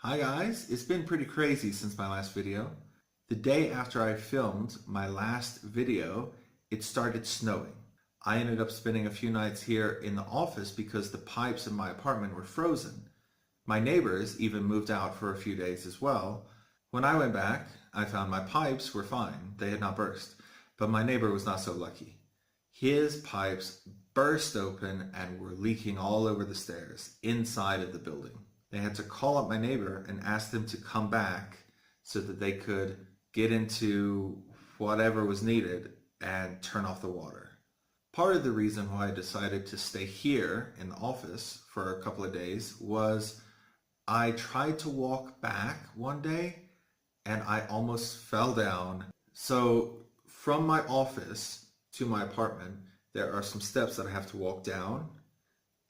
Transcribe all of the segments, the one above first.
Hi guys, it's been pretty crazy since my last video. The day after I filmed my last video, it started snowing. I ended up spending a few nights here in the office because the pipes in my apartment were frozen. My neighbors even moved out for a few days as well. When I went back, I found my pipes were fine. They had not burst. But my neighbor was not so lucky. His pipes burst open and were leaking all over the stairs inside of the building. They had to call up my neighbor and ask them to come back so that they could get into whatever was needed and turn off the water. Part of the reason why I decided to stay here in the office for a couple of days was I tried to walk back one day and I almost fell down. So from my office to my apartment, there are some steps that I have to walk down.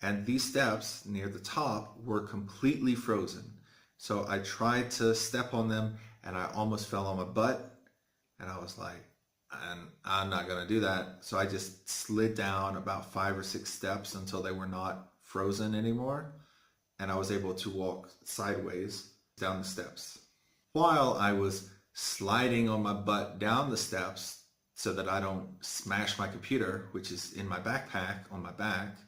And these steps near the top were completely frozen. So I tried to step on them and I almost fell on my butt. And I was like, I'm not gonna do that. So I just slid down about 5 or 6 steps until they were not frozen anymore. And I was able to walk sideways down the steps. While I was sliding on my butt down the steps so that I don't smash my computer, which is in my backpack on my back,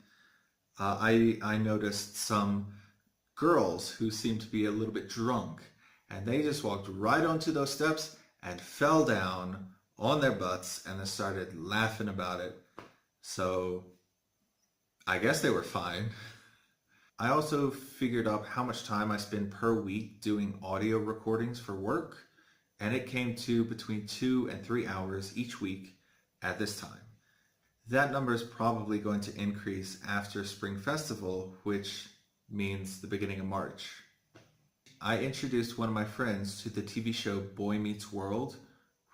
I noticed some girls who seemed to be a little bit drunk, and they just walked right onto those steps and fell down on their butts and then started laughing about it. So I guess they were fine. I also figured out how much time I spend per week doing audio recordings for work, and it came to between 2 and 3 hours each week at this time. That number is probably going to increase after Spring Festival, which means the beginning of March. I introduced one of my friends to the TV show Boy Meets World,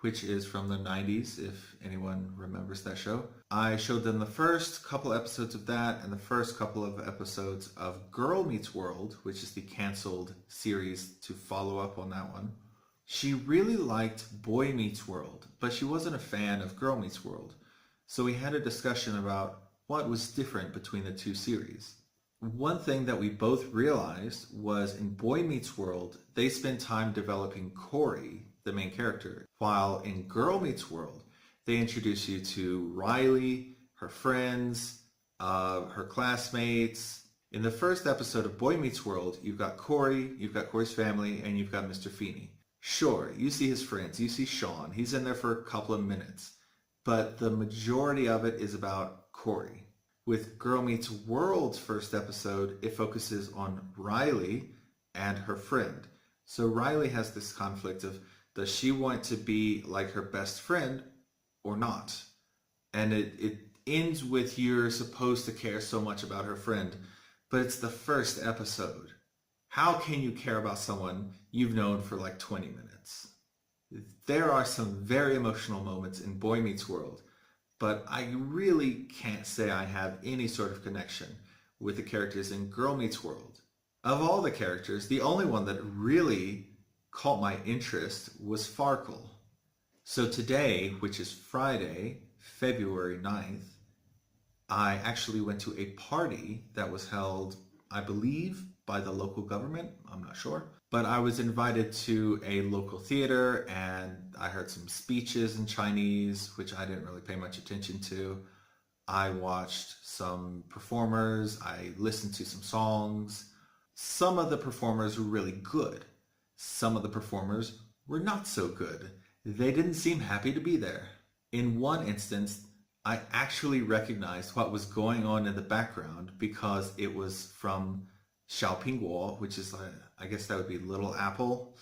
which is from the 90s, if anyone remembers that show. I showed them the first couple episodes of that and the first couple of episodes of Girl Meets World, which is the canceled series to follow up on that one. She really liked Boy Meets World, but she wasn't a fan of Girl Meets World. So we had a discussion about what was different between the two series. One thing that we both realized was in Boy Meets World, they spend time developing Corey, the main character, while in Girl Meets World, they introduce you to Riley, her friends, her classmates. In the first episode of Boy Meets World, you've got Corey, you've got Corey's family, and you've got Mr. Feeney. Sure, you see his friends, you see Sean, he's in there for a couple of minutes. But the majority of it is about Corey. With Girl Meets World's first episode, it focuses on Riley and her friend. So Riley has this conflict of, does she want to be like her best friend or not? And it ends with you're supposed to care so much about her friend, but it's the first episode. How can you care about someone you've known for like 20 minutes? There are some very emotional moments in Boy Meets World, but I really can't say I have any sort of connection with the characters in Girl Meets World. Of all the characters, the only one that really caught my interest was Farkle. So today, which is Friday, February 9th, I actually went to a party that was held, I believe, by the local government. I'm not sure. But I was invited to a local theater and I heard some speeches in Chinese, which I didn't really pay much attention to. I watched some performers. I listened to some songs. Some of the performers were really good. Some of the performers were not so good. They didn't seem happy to be there. In one instance, I actually recognized what was going on in the background because it was from Xiaopingguo, which is, I guess that would be Little Apple,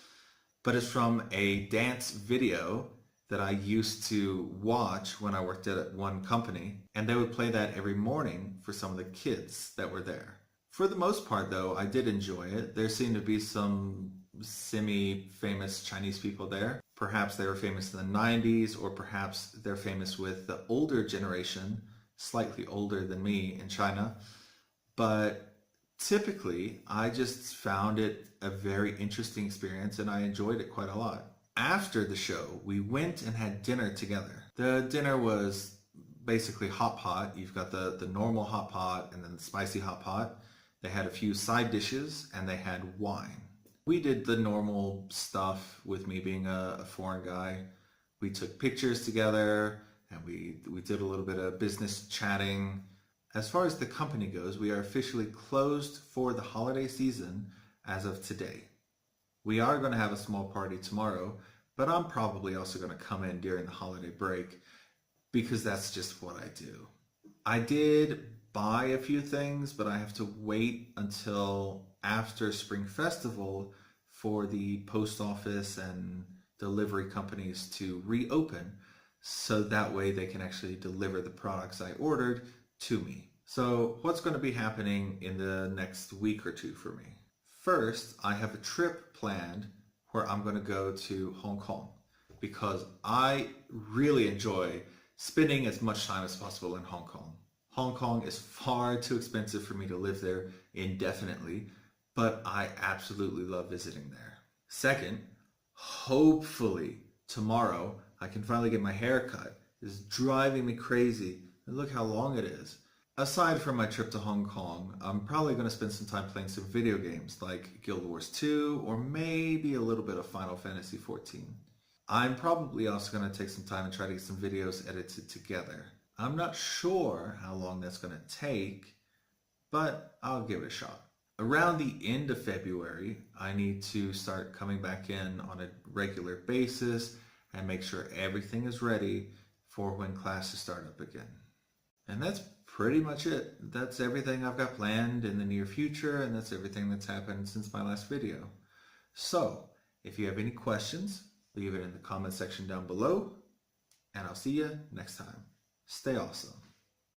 but it's from a dance video that I used to watch when I worked at one company, and they would play that every morning for some of the kids that were there. For the most part, though, I did enjoy it. There seemed to be some semi-famous Chinese people there. Perhaps they were famous in the 90s, or perhaps they're famous with the older generation, slightly older than me in China, but typically, I just found it a very interesting experience and I enjoyed it quite a lot. After the show, we went and had dinner together. The dinner was basically hot pot. You've got the normal hot pot and then the spicy hot pot. They had a few side dishes and they had wine. We did the normal stuff with me being a foreign guy. We took pictures together and we did a little bit of business chatting. As far as the company goes, we are officially closed for the holiday season as of today. We are going to have a small party tomorrow, but I'm probably also going to come in during the holiday break because that's just what I do. I did buy a few things, but I have to wait until after Spring Festival for the post office and delivery companies to reopen so that way they can actually deliver the products I ordered to me. So what's going to be happening in the next week or two for me? First, I have a trip planned where I'm going to go to Hong Kong because I really enjoy spending as much time as possible in Hong Kong. Hong Kong is far too expensive for me to live there indefinitely, but I absolutely love visiting there. Second, hopefully tomorrow I can finally get my hair cut. It's driving me crazy, and look how long it is. Aside from my trip to Hong Kong, I'm probably going to spend some time playing some video games like Guild Wars 2 or maybe a little bit of Final Fantasy 14. I'm probably also going to take some time and try to get some videos edited together. I'm not sure how long that's going to take, but I'll give it a shot. Around the end of February, I need to start coming back in on a regular basis and make sure everything is ready for when classes start up again. And that's pretty much it. That's everything I've got planned in the near future, and that's everything that's happened since my last video. So, if you have any questions, leave it in the comment section down below, and I'll see you next time. Stay awesome.